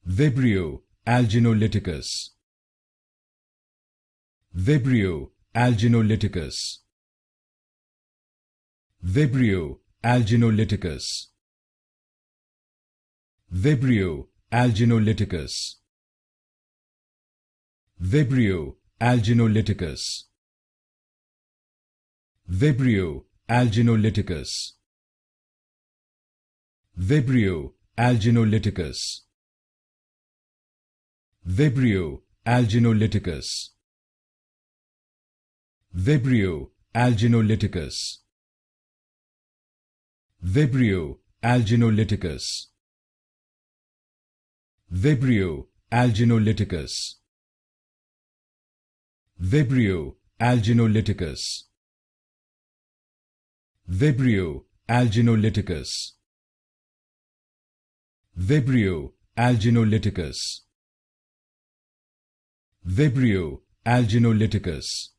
Vibrio Alginolyticus. Vibrio Alginolyticus. Vibrio Alginolyticus. Vibrio Alginolyticus. Vibrio Alginolyticus. Vibrio Alginolyticus. Vibrio Alginolyticus. Vibrio Alginolyticus. Vibrio Alginolyticus. Vibrio Alginolyticus. Vibrio Alginolyticus. Vibrio Alginolyticus. Vibrio Alginolyticus. Vibrio Alginolyticus. Vibrio Alginolyticus.